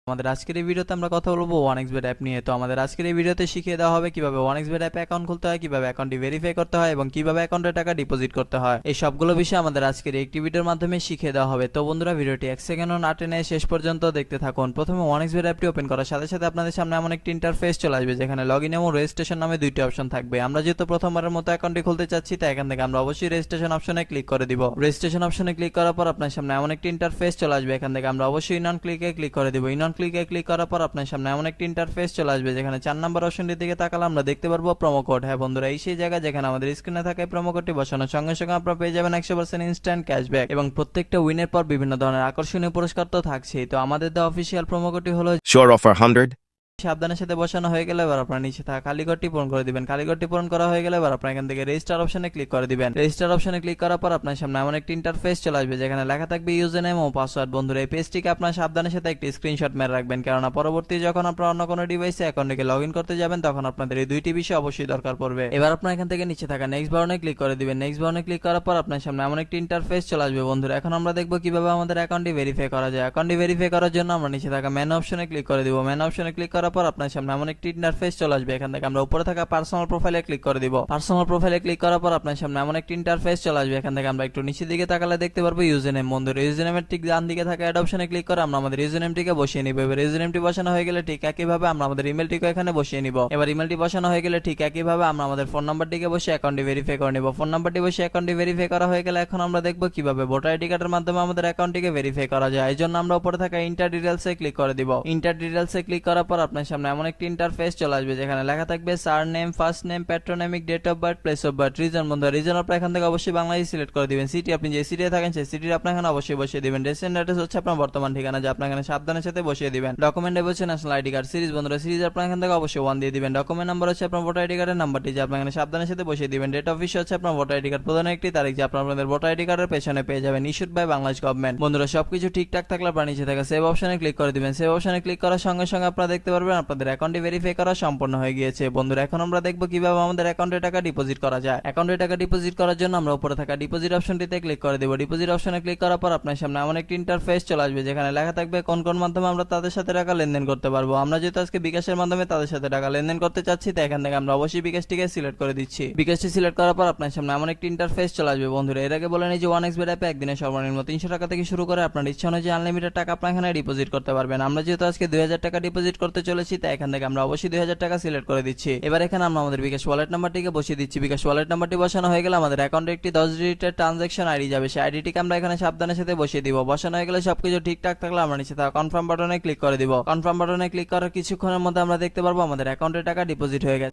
আমাদের আজকের এই ভিডিওতে আমরা কথা বলবো 1xBet অ্যাপ নিয়ে। তো আমাদের আজকের এই ভিডিওতে শিখিয়ে দেওয়া হবে কিভাবে 1xBet অ্যাপে অ্যাকাউন্ট খুলতে হয়, কিভাবে অ্যাকাউন্টটি ভেরিফাই করতে হয় এবং কিভাবে অ্যাকাউন্টে টাকা ডিপোজিট করতে হয়। এই সবগুলো বিষয় আমাদের আজকের একটি ভিডিওর মাধ্যমে শিখিয়ে দেওয়া হবে। তো বন্ধুরা, ভিডিওটি 1 সেকেন্ডও না টেনে শেষ পর্যন্ত দেখতে থাকুন। প্রথমে 1xBet অ্যাপটি ওপেন করার সাথে সাথে আপনাদের সামনে এমন একটি ইন্টারফেস চলে আসবে যেখানে লগইন এবং রেজিস্ট্রেশন নামে দুইটি অপশন থাকবে। আমরা যেহেতু প্রথমবারের মতো অ্যাকাউন্টটি খুলতে চাচ্ছি, তাই এখান থেকে আমরা অবশ্যই রেজিস্ট্রেশন অপশনে ক্লিক করে দিব। রেজিস্ট্রেশন অপশনে ক্লিক করার পর আপনার সামনে এমন একটি ইন্টারফেস চলে আসবে। এখান থেকে আমরা অবশ্যই নন ক্লিকে ক্লিক করে দিব। নন ক্লিকে ক্লিক করার পর আপনার সামনে এমন একটি ইন্টারফেস চলে আসবে যেখানে 4 নম্বর অপশনটির দিকে তাকালে আমরা দেখতে পারবো প্রোমো কোড। হ্যাঁ বন্ধুরা, এই সেই জায়গা যেখানে আমাদের স্ক্রিনে থাকে প্রোমো কোডটি বসানোর সঙ্গে সঙ্গে আপনারা পেয়ে যাবেন 100% ইনস্ট্যান্ট ক্যাশব্যাক এবং প্রত্যেকটা উইনের পর বিভিন্ন ধরনের আকর্ষণীয় পুরস্কার তো থাকছেই। তো আমাদের দেওয়া অফিসিয়াল প্রোমো কোডটি হলো Sure offer 100. সাবধানের সাথে বসানো হয়ে গেলে এবার আপনার নিচে থাকা খালি ঘরটি পূরণ করে দিবেন। খালি ঘরটি পূরণ করা হয়ে গেলে এবার আপনার এখান থেকে রেজিস্টার অপশনে ক্লিক করে দিবেন। রেজিস্টার অপশনে ক্লিক করার পর আপনার সামনে এমন একটি ইন্টারফেস চলে আসবে যেখানে লেখা থাকবে ইউজার নেম ও পাসওয়ার্ড। বন্ধুরা, এই পেজটিকে আপনার সাবধানের সাথে একটি স্ক্রিনশট মেরে রাখবেন, কেননা পরবর্তী যখন আপনারা অন্য কোনো ডিভাইসে অ্যাকাউন্টে লগ ইন করতে যাবেন তখন আপনাদের এই দুইটি বিষয় অবশ্যই দরকার পড়বে। এবার আপনার এখান থেকে নিচে থাকা নেক্সট বাটনে ক্লিক করে দিবেন। নেক্সট বাটনে ক্লিক করার পর আপনার সামনে এমন একটি ইন্টারফেস চলে আসবে। বন্ধুরা, এখন আমরা দেখব কিভাবে আমাদের অ্যাকাউন্টটি ভেরিফাই করা যায়। অ্যাকাউন্টটি ভেরিফাই করার জন্য আমরা নিচে থাকা মেনু অপশনে ক্লিক করে দিব। মেনু অপশনে ক্লিক করার পর আপনার সামনে এমন একটি ইন্টারফেস চলে আসবে। এখান থেকে আমরা উপরে থাকা পার্সোনাল প্রোফাইলে ক্লিক করে দিব। পার্সোনাল প্রোফাইলে ক্লিক করার পর আপনার সামনে এমন একটি ইন্টারফেস চলে আসবে। এখান থেকে আমরা একটু নিচের দিকে তাকালে দেখতে পারবো ইউজার নেম। বন্ধুরা, ইউজার নেমের ঠিক ডান দিকে থাকা অ্যাড অপশনে ক্লিক করে আমরা আমাদের ইউজার নেমটিকে বসিয়ে নিব। এবার ইউজার নেমটি বসানো হয়ে গেলে ঠিক একইভাবে আমরা আমাদের ইমেলটিকে এখানে বসিয়ে নিব। এবার ইমেলটি বসানো হয়ে গেলে ঠিক একইভাবে আমরা আমাদের ফোন নাম্বারটিকে বসিয়ে অ্যাকাউন্টটি ভেরিফাই করে নিব। ফোন নাম্বারটি বসিয়ে অ্যাকাউন্টটি ভেরিফাই করা হয়ে গেলে এখন আমরা দেখব কিভাবে ভোটার আইডি কার্ডের মাধ্যমে আমাদের অ্যাকাউন্টটিকে ভেরিফাই করা যায়। এই জন্য আমরা উপরে থাকা ইন্টার ডিটেইলসে ক্লিক করে দিব। ইন্টার ডিটেইলসে ক্লিক করার পর আপনার সামনে এমন একটি ইন্টারফেস চলে আসবে যেখানে লেখা থাকবে surname, first name, patronymic, date of birth, place of birth, reason. বন্ধুরা, রিজন আপনারা এখান থেকে অবশ্যই বাংলাদেশ সিলেক্ট করে দিবেন। সিটি আপনি যে সিটিতে থাকেন সেই সিটির আপনার এখানে অবশ্যই বসিয়ে দিবেন। ডেস্টিনেশন অ্যাড্রেস হচ্ছে আপনার বর্তমান ঠিকানা, যা আপনার এখানে সাবধানের সাথে বসিয়ে দিবেন। ডকুমেন্টে বলছে ন্যাশনাল আইডি কার্ড। সিরিজ, বন্ধুরা সিরিজ আপনার এখান থেকে অবশ্যই 1 দিয়ে দিবেন। ডকুমেন্ট নাম্বার হচ্ছে আপনার ভোটার আইডি কার্ডের নাম্বারটি, যা আপনার এখানে সাবধানের সাথে বসিয়ে দিবেন। ডেট অফ ইস্যু হচ্ছে আপনার ভোটার আইডি কার্ড প্রদানের একটি তারিখ, যা আপনাদের ভোটার আইডি কার্ডের পেছনে পেয়ে যাবেন। Issued by Bangladesh government. বন্ধুরা, সবকিছু ঠিকঠাক থাকলে আপনার নিচে থাকা সেভ অপশনে ক্লিক করে দিবেন। সেভ অপশনে ক্লিক করার সঙ্গে সঙ্গে আপনারা দেখতে পারবেন আপনাদের অ্যাকাউন্টটি ভেরিফাই করা সম্পূর্ণ হয়ে গিয়েছে। বন্ধুরা, এখন আমরা দেখব কিভাবে আমাদের অ্যাকাউন্টে টাকা ডিপোজিট করা যায়। অ্যাকাউন্টে টাকা ডিপোজিট করার জন্য আমরা উপরে থাকা ডিপোজিট অপশনটিতে ক্লিক করে দেব। ডিপোজিট অপশনে ক্লিক করার পর আপনার সামনে এমন একটি ইন্টারফেস চলে আসবে যেখানে লেখা থাকবে কোন কোন মাধ্যমে আমরা তাদের সাথে টাকা লেনদেন করতে পারবো। আমরা যেহেতু আজকে বিকাশের মাধ্যমে তাদের সাথে টাকা লেনদেন করতে চাচ্ছি, তাই এখান থেকে আমরা অবশ্যই বিকাশটিকে সিলেক্ট করে দিচ্ছি। বিকাশটি সিলেক্ট করার পর আপনার সামনে এমন একটি ইন্টারফেস চলে আসবে। বন্ধুরা, এর আগে বলে নিই যে 1xBet অ্যাপে একদিনে সর্বনিম্ন 300 টাকা থেকে শুরু করে আপনার ইচ্ছা অনুযায়ী আনলিমিটেড টাকা আপনার এখানে ডিপোজিট করতে পারবেন। আমরা যেহেতু আজকে 2000 টাকা ডিপোজিট করতে চলেছি, তাই এখান থেকে আমরা অবশ্যই 2000 টাকা সিলেক্ট করে দিচ্ছি। এবার এখানে আমরা আমাদের বিকাশ ওয়ালেট নাম্বারটিকে বসিয়ে দিচ্ছি। বিকাশ ওয়ালেট নাম্বারটি বসানো হয়ে গেলে আমাদের অ্যাকাউন্টে একটি 10 ডিজিটের ট্রানজাকশন আইডি যাবে। সেই আইডিটিকে আমরা এখানে সাবধানের সাথে বসিয়ে দিব। বসানো হয়ে গেলে সবকিছু ঠিকঠাক থাকলে আমরা নিচে থাকা কনফার্ম বাটনে ক্লিক করে দিব। কনফার্ম বাটনে ক্লিক করার কিছুক্ষণের মধ্যে আমরা দেখতে পারবো আমাদের অ্যাকাউন্টে টাকা ডিপোজিট হয়ে গেছে।